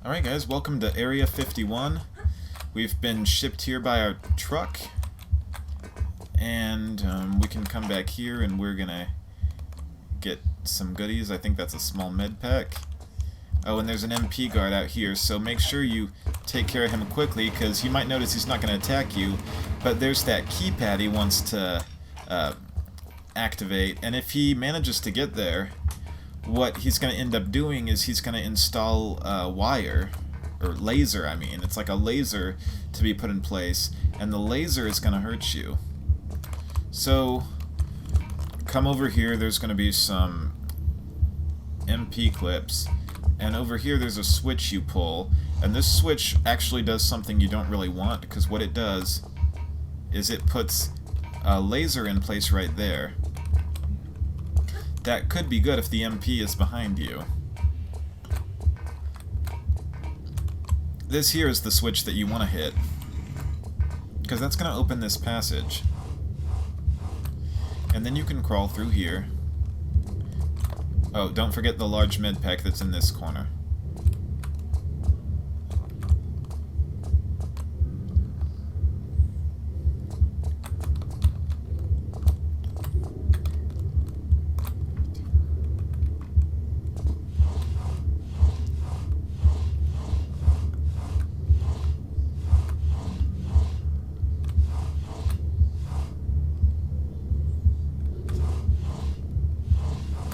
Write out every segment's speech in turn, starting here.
Alright guys, welcome to Area 51. We've been shipped here by our truck, and we can come back here and we're gonna get some goodies. I think that's a small med pack. Oh, and there's an MP guard out here, so make sure you take care of him quickly, because you might notice he's not going to attack you, but there's that keypad he wants to activate, and if he manages to get there, what he's going to end up doing is he's going to install a wire, or laser I mean. It's like a laser to be put in place, and the laser is going to hurt you. So, come over here, there's going to be some MP clips, and over here there's a switch you pull, and this switch actually does something you don't really want, because what it does is it puts a laser in place right there. That could be good if the MP is behind you. This here is the switch that you want to hit, because that's going to open this passage. And then you can crawl through here. Oh, don't forget the large med pack that's in this corner.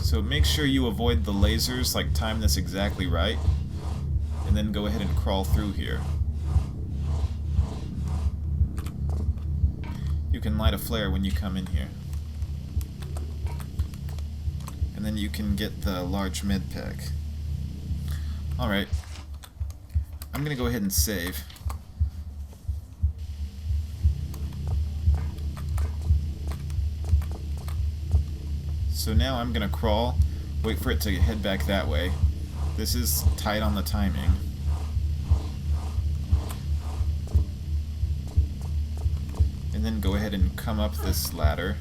So make sure you avoid the lasers, like time this exactly right, and then go ahead and crawl through here. You can light a flare when you come in here. And then you can get the large med pack. Alright. I'm gonna go ahead and save. So now I'm gonna crawl, wait for it to head back that way. This is tight on the timing. And then go ahead and come up this ladder.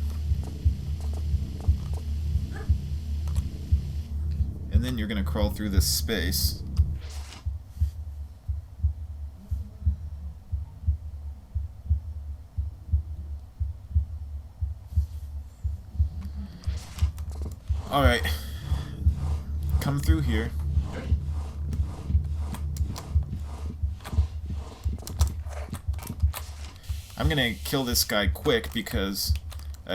And then you're gonna crawl through this space. Alright, come through here. I'm gonna kill this guy quick because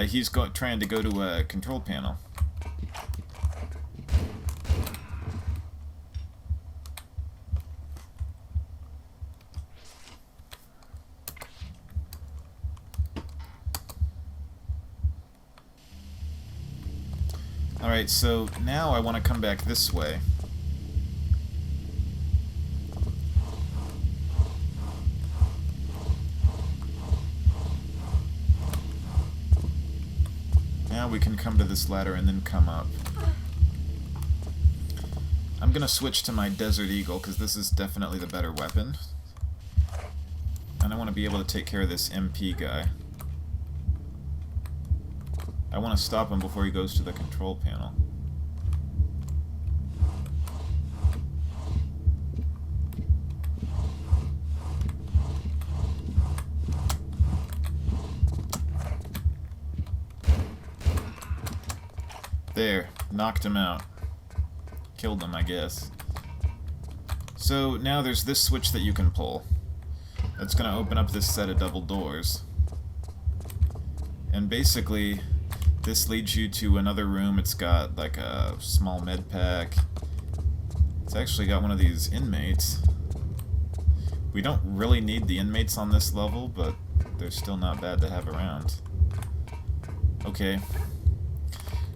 he's trying to go to a control panel. Alright, so now I want to come back this way. Now we can come to this ladder and then come up. I'm going to switch to my Desert Eagle because this is definitely the better weapon. And I want to be able to take care of this MP guy. I want to stop him before he goes to the control panel. There, knocked him out. Killed him, I guess. So now there's this switch that you can pull. That's going to open up this set of double doors. And basically, this leads you to another room. It's got like a small med pack. It's actually got one of these inmates. We don't really need the inmates on this level, but they're still not bad to have around. Okay.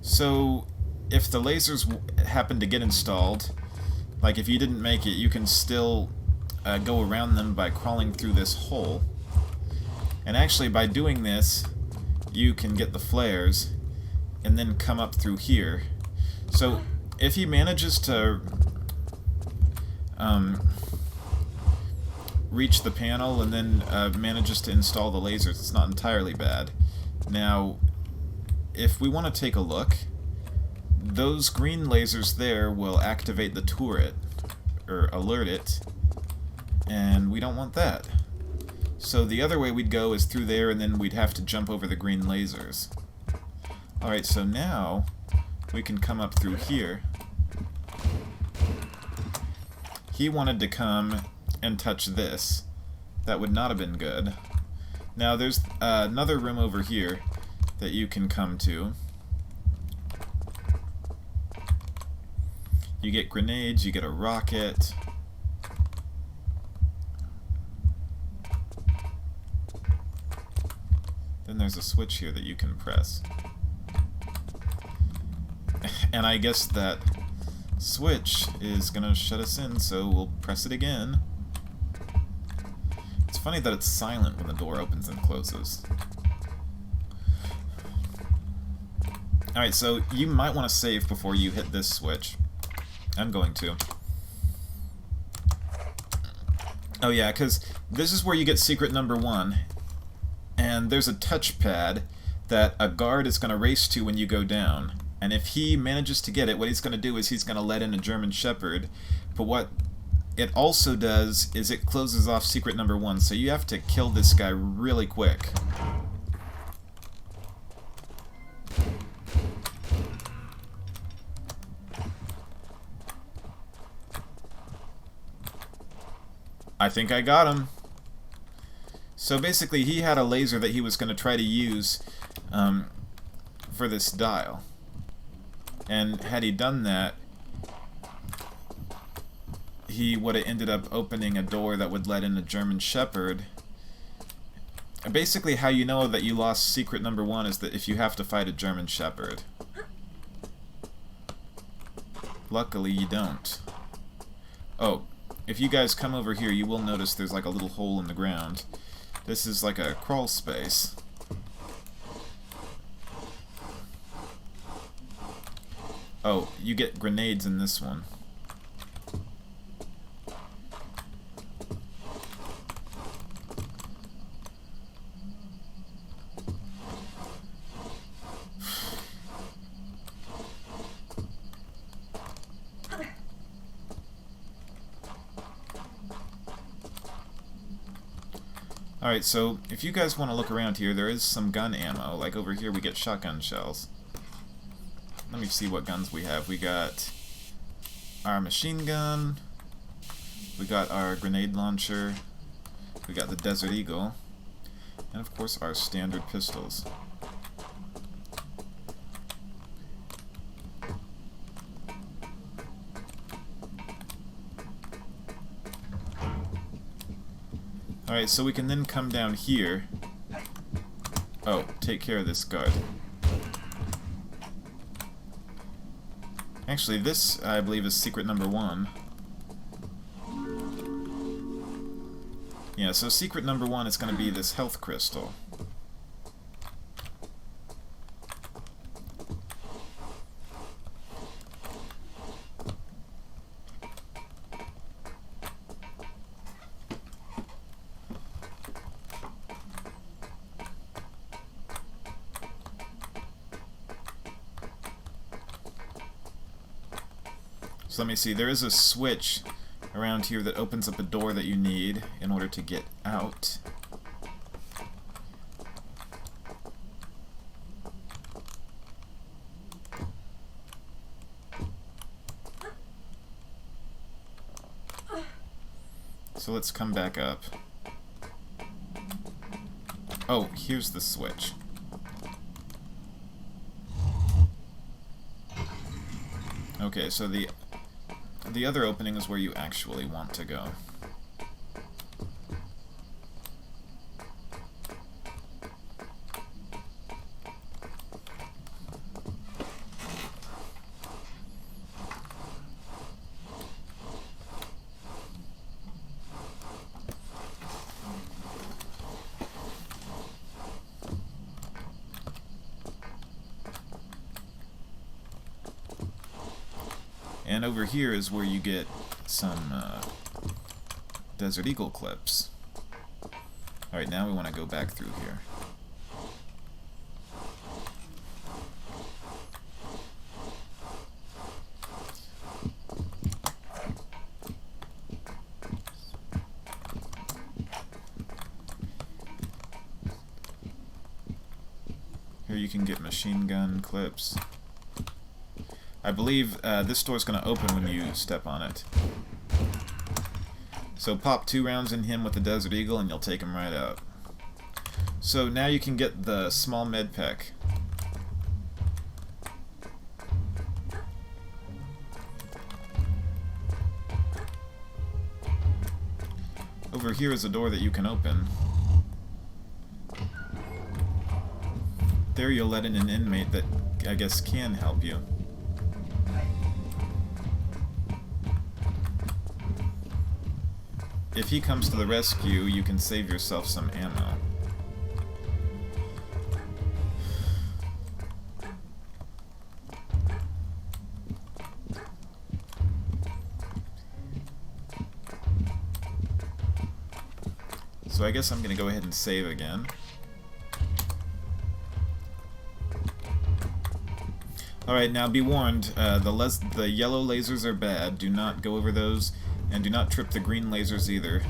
So, if the lasers happen to get installed, like if you didn't make it, you can still go around them by crawling through this hole. And actually, by doing this, you can get the flares and then come up through here. So if he manages to reach the panel and then manages to install the lasers, it's not entirely bad. Now, if we want to take a look, those green lasers there will activate the turret, or alert it, and we don't want that. So the other way we'd go is through there, and then we'd have to jump over the green lasers. Alright, so now we can come up through here. He wanted to come and touch this. That would not have been good. Now there's another room over here that you can come to. You get grenades, you get a rocket. Then there's a switch here that you can press. And I guess that switch is gonna shut us in, so we'll press it again. It's funny that it's silent when the door opens and closes. Alright, so you might want to save before you hit this switch. I'm going to. Oh yeah, because this is where you get secret number 1. And there's a touchpad that a guard is going to race to when you go down. And if he manages to get it, what he's going to do is he's going to let in a German Shepherd. But what it also does is it closes off secret number 1. So you have to kill this guy really quick. I think I got him. So basically he had a laser that he was going to try to use for this dial. And had he done that, he would have ended up opening a door that would let in a German Shepherd. And basically how you know that you lost secret number 1 is that if you have to fight a German Shepherd. Luckily you don't. Oh, if you guys come over here, you will notice there's like a little hole in the ground. This is like a crawl space. Oh, you get grenades in this one. Alright, so if you guys want to look around here, there is some gun ammo. Like over here we get shotgun shells. Let me see what guns we have. We got our machine gun, we got our grenade launcher, we got the Desert Eagle, and of course our standard pistols. Alright, so we can then come down here. Oh, take care of this guard. Actually, this, I believe, is secret number 1. Yeah, so secret number 1 is going to be this health crystal. So let me see, there is a switch around here that opens up a door that you need in order to get out. So let's come back up. Oh, here's the switch. Okay, so the other opening is where you actually want to go. And over here is where you get some Desert Eagle clips. Alright, now we want to go back through here. Here you can get machine gun clips. I believe this door's going to open when you step on it. So pop 2 rounds in him with the Desert Eagle and you'll take him right out. So now you can get the small med pack. Over here is a door that you can open. There you'll let in an inmate that I guess can help you. If he comes to the rescue, you can save yourself some ammo. So I guess I'm going to go ahead and save again. Alright, now be warned, the yellow lasers are bad. Do not go over those, and do not trip the green lasers either.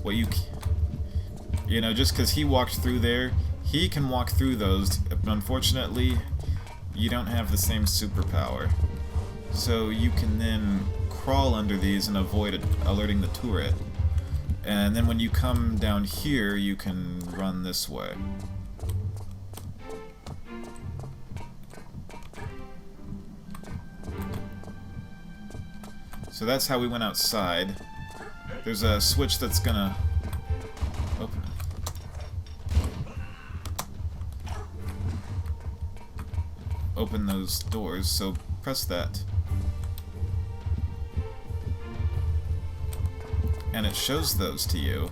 What you know, just because he walked through there, he can walk through those, but unfortunately, you don't have the same superpower. So you can then crawl under these and avoid alerting the turret. And then when you come down here, you can run this way. So that's how we went outside. There's a switch that's gonna open those doors, so press that. And it shows those to you.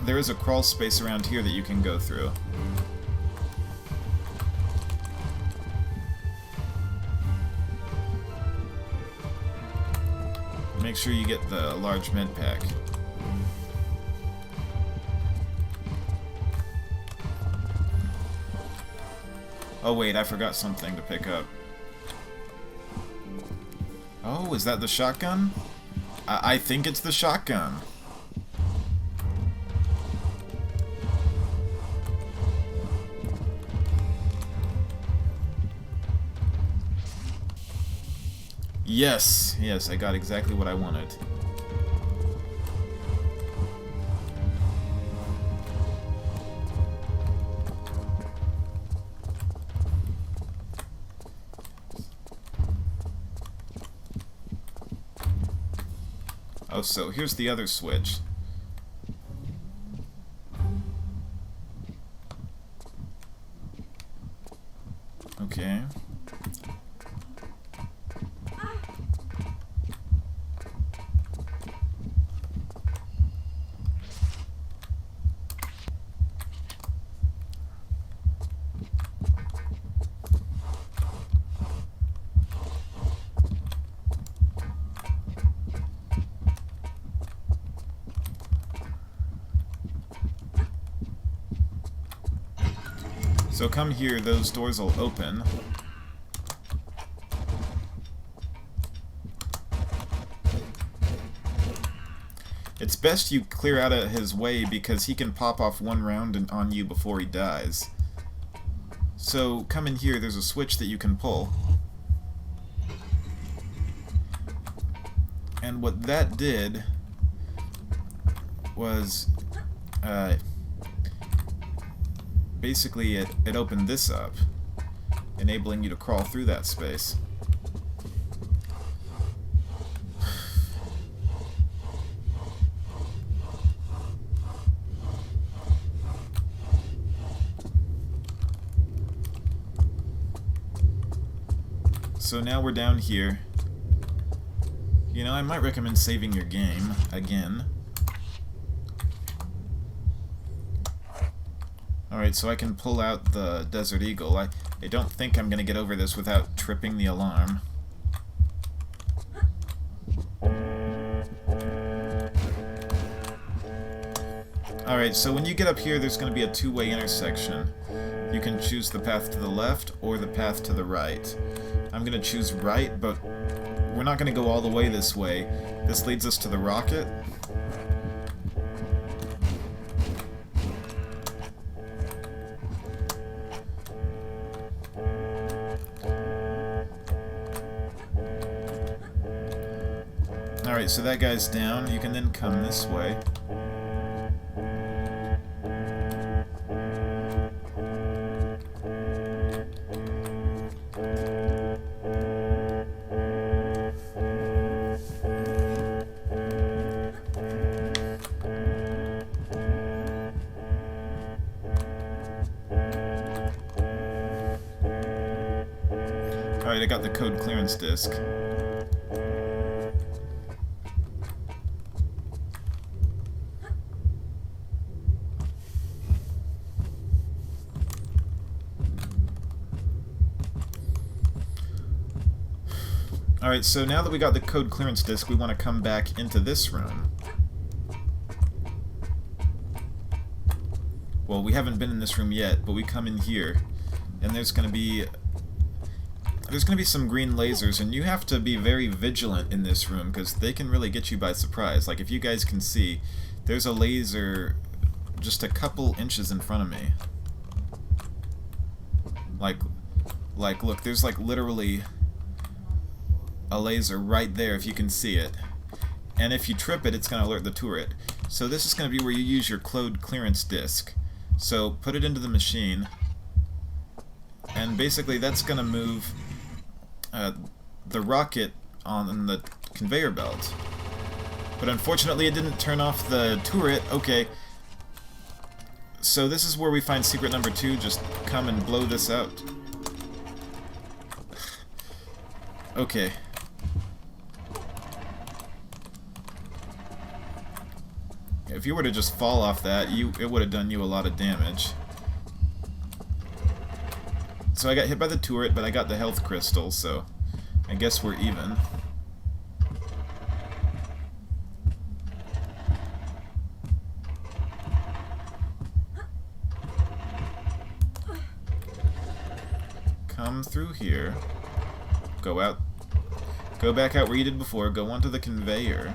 There is a crawl space around here that you can go through. Make sure you get the large med pack. Oh wait, I forgot something to pick up. Oh, is that the shotgun? I think it's the shotgun. Yes, yes, I got exactly what I wanted. Oh, so here's the other switch. Okay. So come here, those doors will open. It's best you clear out of his way because he can pop off 1 round on you before he dies. So come in here, there's a switch that you can pull. And what that did was basically it opened this up, enabling you to crawl through that space. So now we're down here. You know, I might recommend saving your game again. Alright, so I can pull out the Desert Eagle. I don't think I'm going to get over this without tripping the alarm. Alright, so when you get up here, there's going to be a two-way intersection. You can choose the path to the left or the path to the right. I'm going to choose right, but we're not going to go all the way this way. This leads us to the rocket. Alright, so that guy's down. You can then come this way. Alright, I got the code clearance disk. Alright, so now that we got the code clearance disk, we want to come back into this room. Well, we haven't been in this room yet, but we come in here, and there's going to be some green lasers, and you have to be very vigilant in this room, because they can really get you by surprise. Like, if you guys can see, there's a laser just a couple inches in front of me. Like, look, there's like literally a laser right there if you can see it. And if you trip it, it's going to alert the turret. So this is going to be where you use your code clearance disk. So put it into the machine, and basically that's going to move the rocket on the conveyor belt. But unfortunately it didn't turn off the turret. Okay. So this is where we find secret number 2. Just come and blow this out. Okay. If you were to just fall off that, it would have done you a lot of damage. So I got hit by the turret, but I got the health crystal, so I guess we're even. Come through here. Go out. Go back out where you did before. Go onto the conveyor.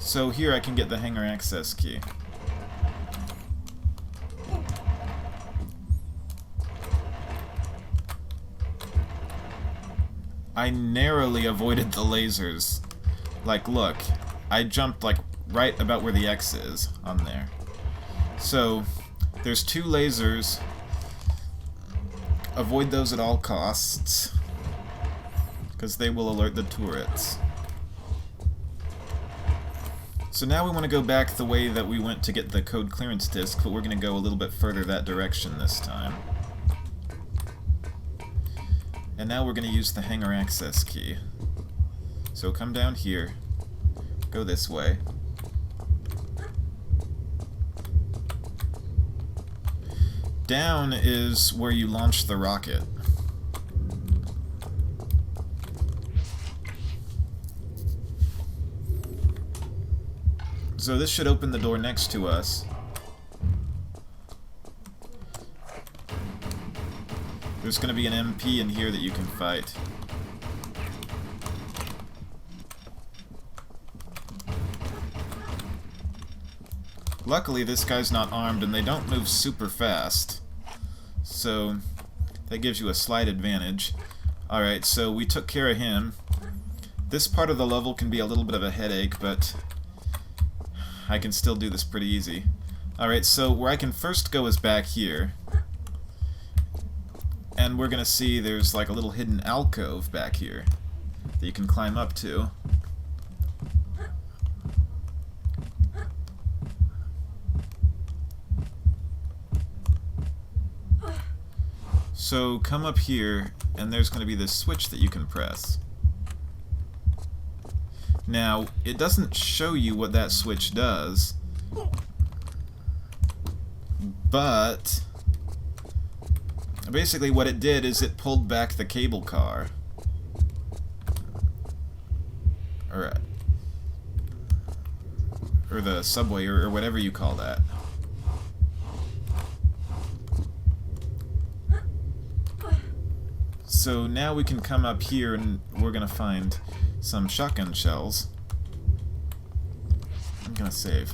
So here I can get the hangar access key. I narrowly avoided the lasers. Like, look, I jumped like right about where the X is on there. So there's 2 lasers. Avoid those at all costs, because they will alert the turrets. So now we want to go back the way that we went to get the code clearance disk, but we're going to go a little bit further that direction this time. And now we're going to use the hangar access key. So come down here, go this way. Down is where you launch the rocket. So this should open the door next to us. There's going to be an MP in here that you can fight. Luckily, this guy's not armed, and they don't move super fast. So, that gives you a slight advantage. Alright, so we took care of him. This part of the level can be a little bit of a headache, but I can still do this pretty easy. Alright, so where I can first go is back here. And we're gonna see there's like a little hidden alcove back here that you can climb up to. So come up here, and there's going to be this switch that you can press. Now, it doesn't show you what that switch does, but basically what it did is it pulled back the cable car. Or the subway, or whatever you call that. So now we can come up here and we're gonna find some shotgun shells. I'm gonna save.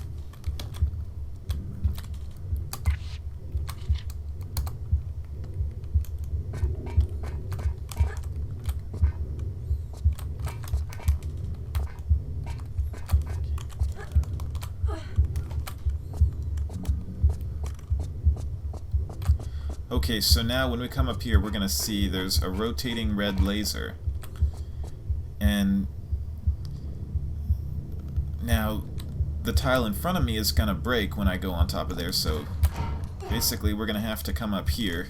Okay, so now when we come up here, we're going to see there's a rotating red laser. And now the tile in front of me is going to break when I go on top of there, so basically we're going to have to come up here.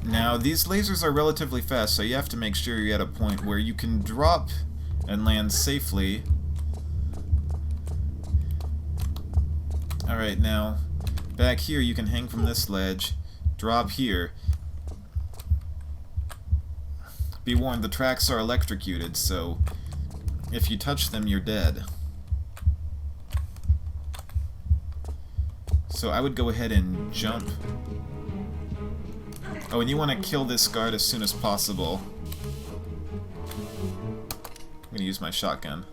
Now, these lasers are relatively fast, so you have to make sure you're at a point where you can drop and land safely. Alright, now, back here you can hang from this ledge, drop here. Be warned, the tracks are electrocuted, so if you touch them, you're dead. So I would go ahead and jump. Oh, and you want to kill this guard as soon as possible. I'm going to use my shotgun.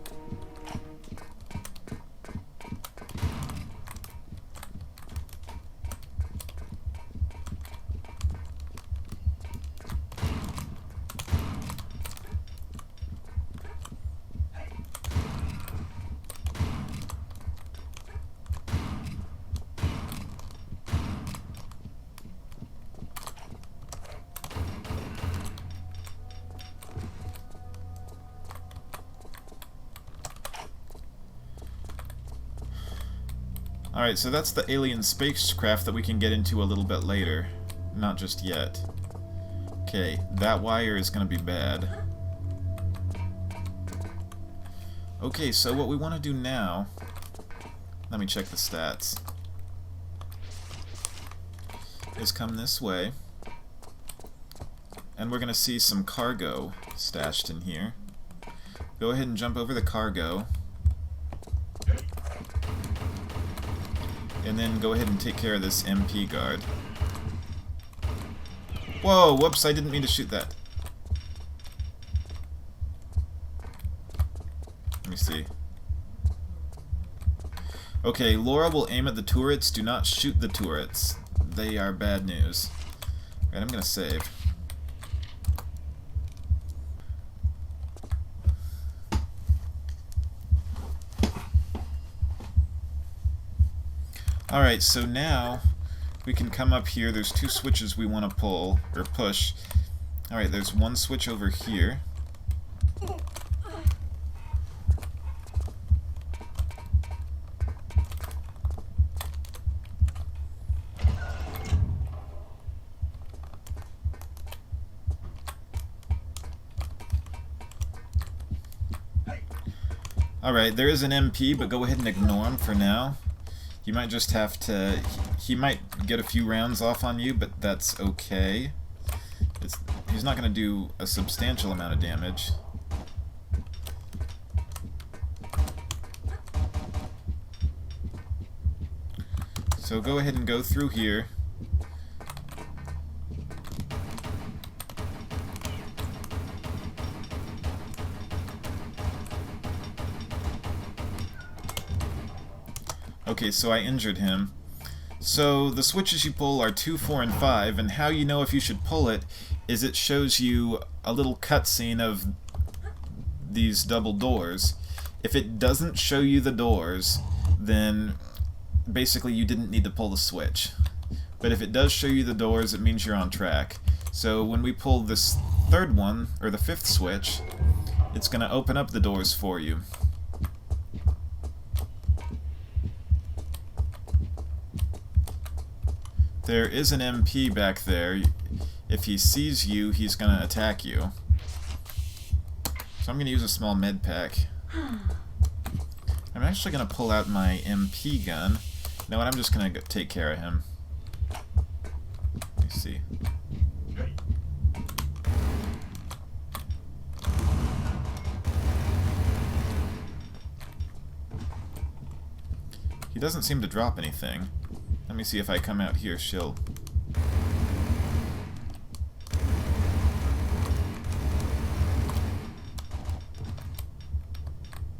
Alright, so that's the alien spacecraft that we can get into a little bit later. Not just yet. Okay, that wire is going to be bad. Okay, so what we want to do now... Let me check the stats. Is come this way. And we're going to see some cargo stashed in here. Go ahead and jump over the cargo. And then go ahead and take care of this MP guard. Whoa, whoops, I didn't mean to shoot that. Let me see. Okay, Laura will aim at the turrets. Do not shoot the turrets. They are bad news. Alright, I'm gonna save. Alright, so now we can come up here. There's two switches we want to pull, or push. Alright, there's one switch over here. Alright, there is an MP, but go ahead and ignore him for now. You might just have to... He might get a few rounds off on you, but that's okay. He's not going to do a substantial amount of damage. So go ahead and go through here. Okay, so I injured him. So the switches you pull are 2, 4, and 5, and how you know if you should pull it is it shows you a little cutscene of these double doors. If it doesn't show you the doors, then basically you didn't need to pull the switch. But if it does show you the doors, it means you're on track. So when we pull this third one, or the fifth switch, it's going to open up the doors for you. There is an MP back there. If he sees you, he's going to attack you. So I'm going to use a small med pack. I'm actually going to pull out my MP gun. You know what, I'm just going to take care of him. Let me see. He doesn't seem to drop anything. Let me see if I come out here, she'll...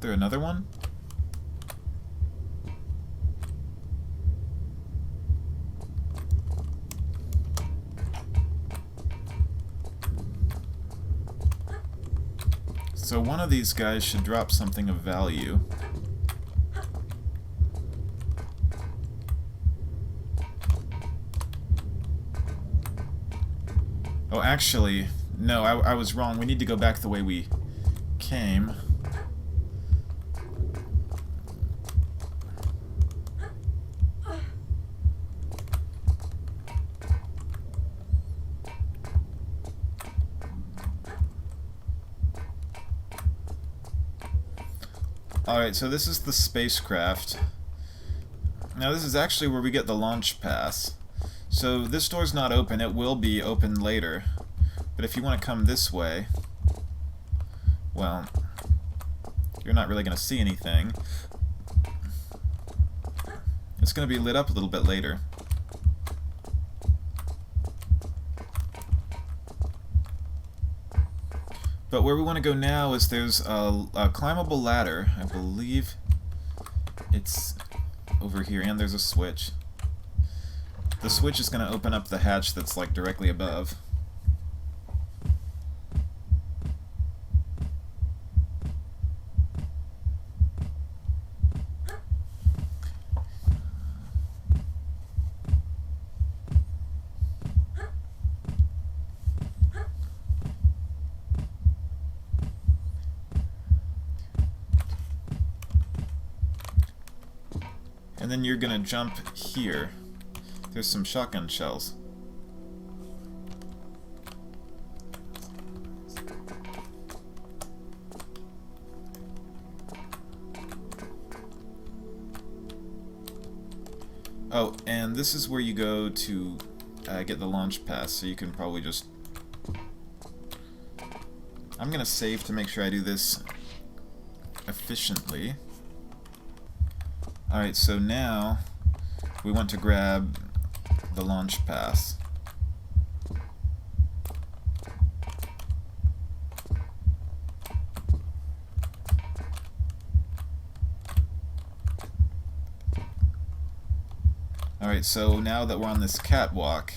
There another one? So one of these guys should drop something of value. Oh, actually, no, I was wrong. We need to go back the way we came. Alright, so this is the spacecraft. Now this is actually where we get the launch pass. So this door's not open, it will be open later. But if you want to come this way, well, you're not really going to see anything. It's going to be lit up a little bit later. But where we want to go now is there's a climbable ladder. I believe it's over here, and there's a switch. The switch is going to open up the hatch that's like directly above. And then you're gonna jump here. There's some shotgun shells. Oh, and this is where you go to get the launch pass, so you can probably just... I'm gonna save to make sure I do this efficiently. Alright, so now we want to grab the launch pass. Alright, so now that we're on this catwalk,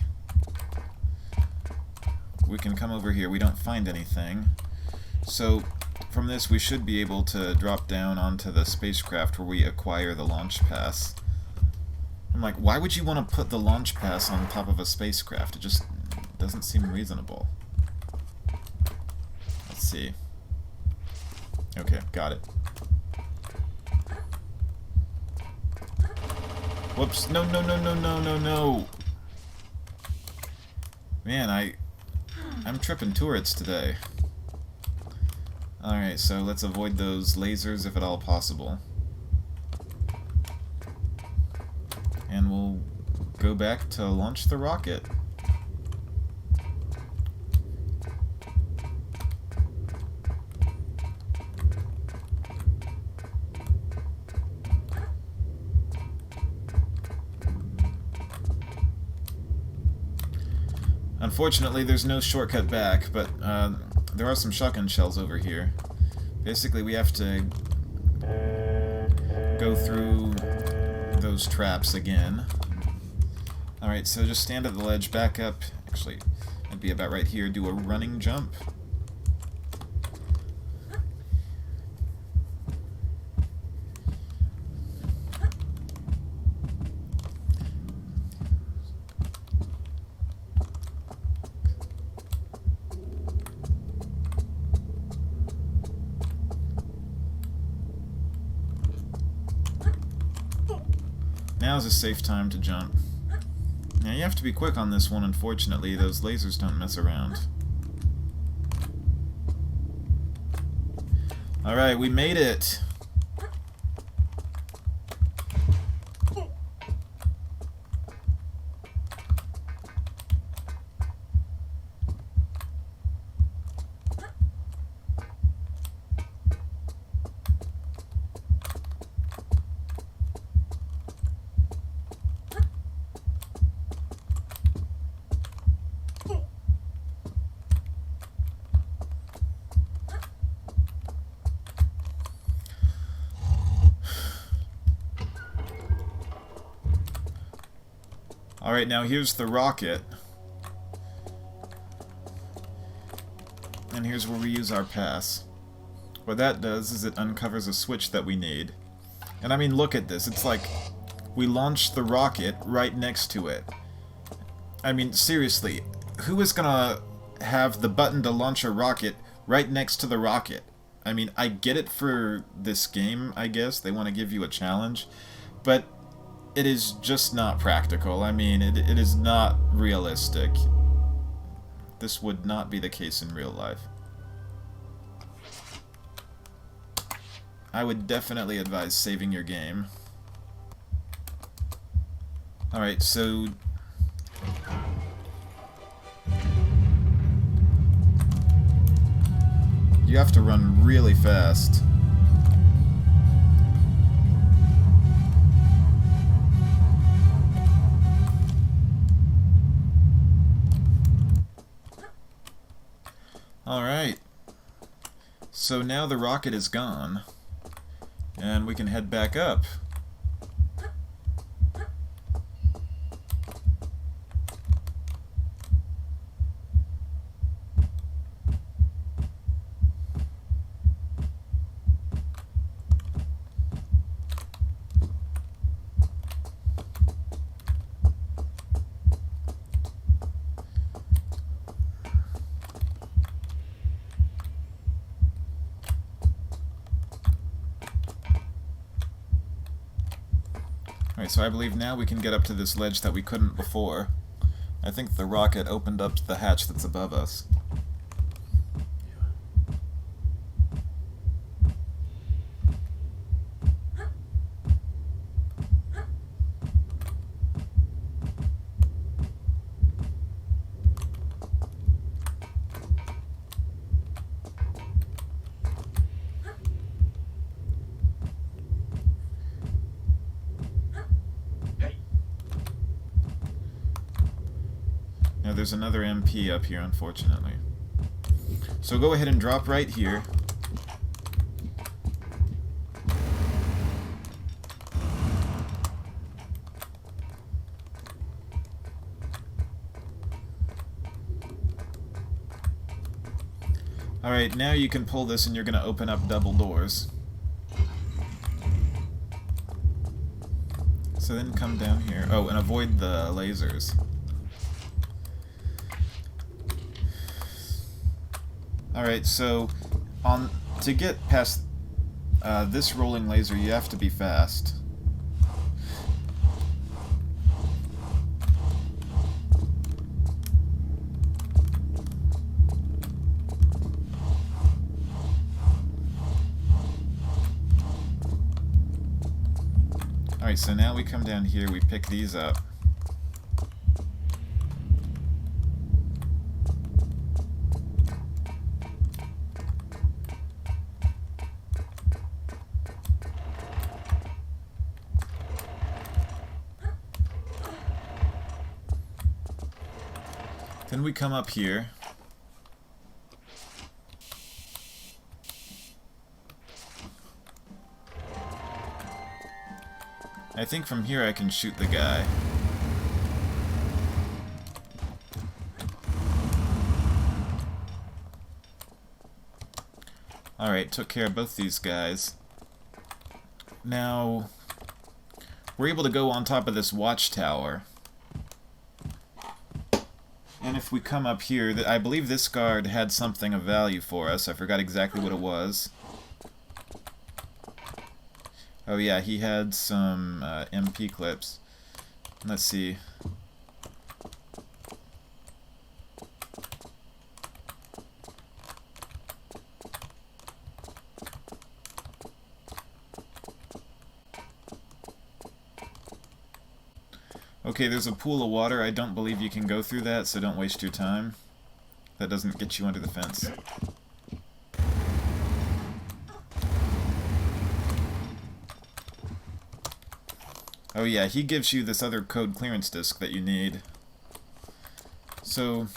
we can come over here. We don't find anything. So from this we should be able to drop down onto the spacecraft where we acquire the launch pass. I'm like, why would you want to put the launch pass on top of a spacecraft? It just doesn't seem reasonable. Let's see. Okay, got it. Whoops, no, no, no, no, no, no, no! Man, I'm tripping turrets today. Alright, so let's avoid those lasers if at all possible. And we'll go back to launch the rocket. Unfortunately, there's no shortcut back, but there are some shotgun shells over here. Basically, we have to go through those traps again. Alright, so just stand at the ledge, back up. Actually, it'd be about right here. Do a running jump. Now's a safe time to jump. Now you have to be quick on this one, unfortunately. Those lasers don't mess around. Alright, we made it! Alright, now here's the rocket. And here's where we use our pass. What that does is it uncovers a switch that we need. And I mean, look at this. It's like we launched the rocket right next to it. I mean, seriously, who is gonna have the button to launch a rocket right next to the rocket? I mean, I get it for this game, I guess. They want to give you a challenge. But it is just not practical. I mean, it is not realistic. This would not be the case in real life. I would definitely advise saving your game. Alright, so you have to run really fast. Alright, so now the rocket is gone, and we can head back up. Alright, so I believe now we can get up to this ledge that we couldn't before. I think the rocket opened up the hatch that's above us. Now there's another MP up here, unfortunately. So go ahead and drop right here. Alright, now you can pull this and you're going to open up double doors. So then come down here. Oh, and avoid the lasers. Alright, so to get past this rolling laser, you have to be fast. Alright, so now we come down here, we pick these up. Then we come up here. I think from here I can shoot the guy. Alright, took care of both these guys. Now, we're able to go on top of this watchtower. And if we come up here, I believe this guard had something of value for us. I forgot exactly what it was. Oh yeah, he had some MP clips. Let's see. Okay, there's a pool of water. I don't believe you can go through that, so don't waste your time. That doesn't get you under the fence. Oh yeah, he gives you this other code clearance disk that you need. So,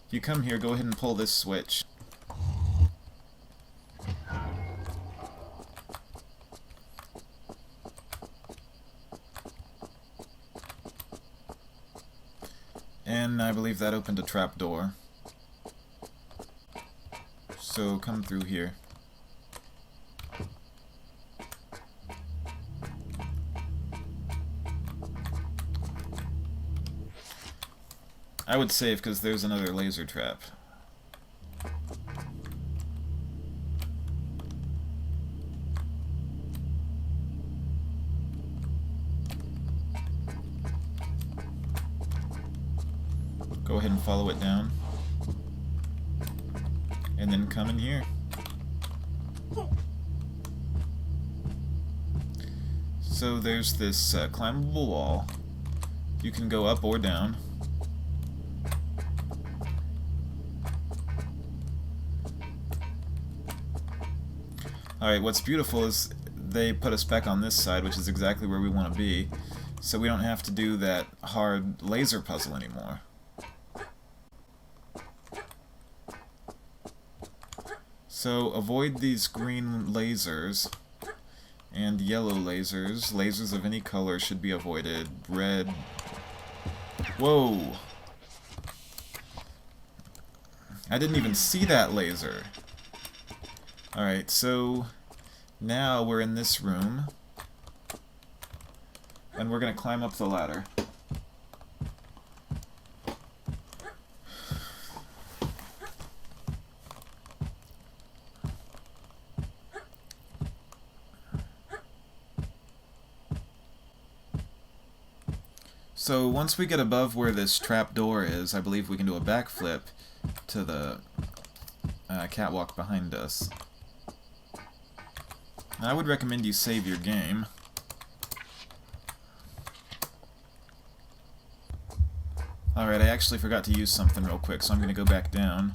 if you come here, go ahead and pull this switch. And I believe that opened a trapdoor. So come through here. I would save because there's another laser trap. Go ahead and follow it down. And then come in here. So there's this climbable wall. You can go up or down. Alright, what's beautiful is they put us back on this side, which is exactly where we want to be, so we don't have to do that hard laser puzzle anymore. So avoid these green lasers and yellow lasers. Lasers of any color should be avoided. Red. Whoa! I didn't even see that laser. Alright, so now we're in this room, and we're going to climb up the ladder. So once we get above where this trap door is, I believe we can do a backflip to the catwalk behind us. I would recommend you save your game. Alright, I actually forgot to use something real quick, so I'm going to go back down.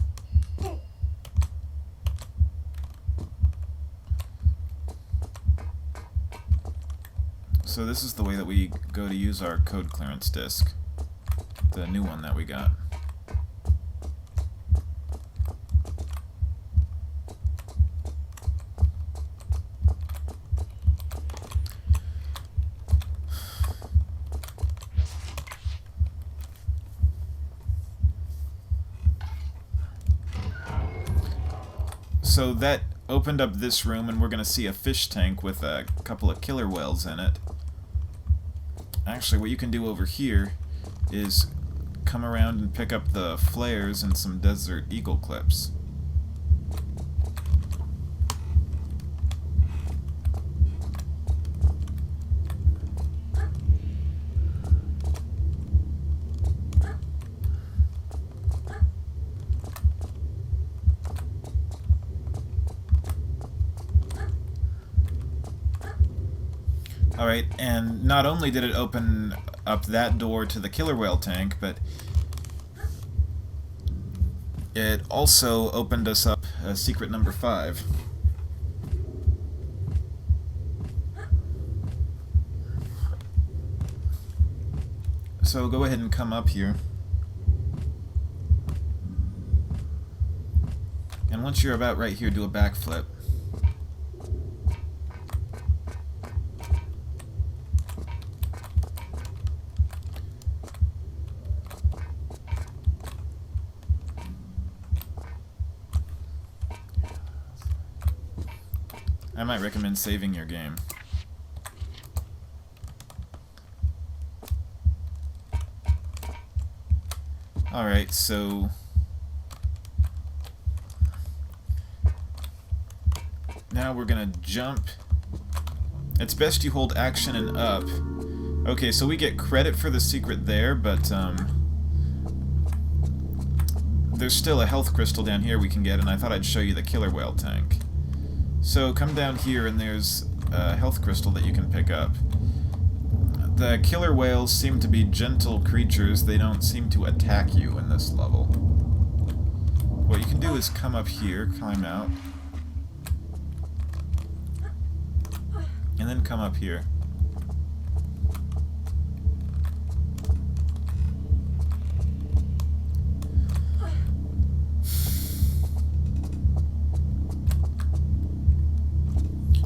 So this is the way that we go to use our code clearance disk. The new one that we got. So that opened up this room, and we're going to see a fish tank with a couple of killer whales in it. Actually, what you can do over here is come around and pick up the flares and some Desert Eagle clips. Alright, and not only did it open up that door to the killer whale tank, but it also opened us up secret number 5. So go ahead and come up here. And once you're about right here, do a backflip. I might recommend saving your game. Alright, so... now we're gonna jump. It's best you hold action and up. Okay, so we get credit for the secret there, but, there's still a health crystal down here we can get, and I thought I'd show you the killer whale tank. So come down here, and there's a health crystal that you can pick up. The killer whales seem to be gentle creatures. They don't seem to attack you in this level. What you can do is come up here, climb out, and then come up here.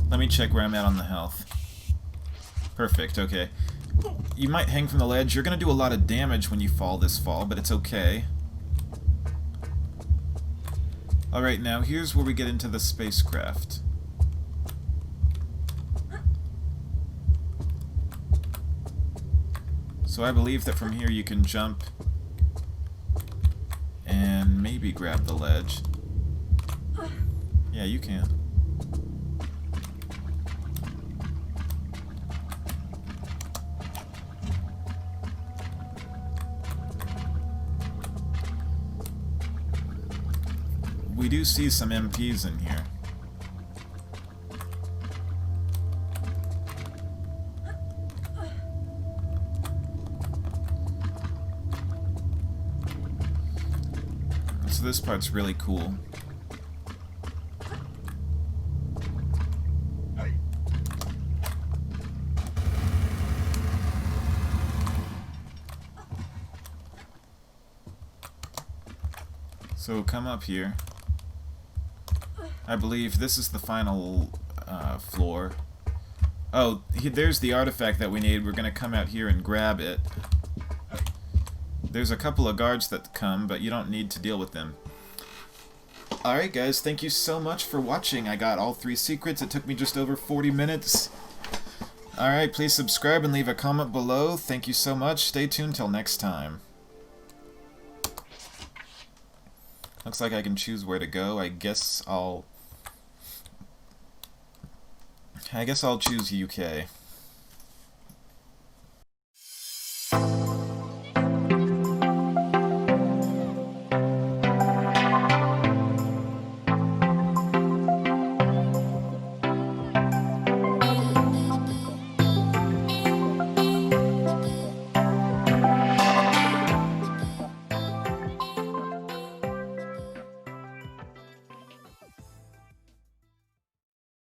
Let me check where I'm at on the health. Perfect, okay. You might hang from the ledge. You're gonna do a lot of damage when you fall this fall, but it's okay. Alright, now here's where we get into the spacecraft. So I believe that from here you can jump and maybe grab the ledge. Yeah, you can. We do see some MPs in here. So this part's really cool. So come up here. I believe this is the final floor. Oh, there's the artifact that we need. We're gonna come out here and grab it. There's a couple of guards that come, but you don't need to deal with them. Alright guys, thank you so much for watching. I got all 3 secrets. It took me just over 40 minutes. Alright, please subscribe and leave a comment below. Thank you so much. Stay tuned till next time. Looks like I can choose where to go. I guess I'll choose UK.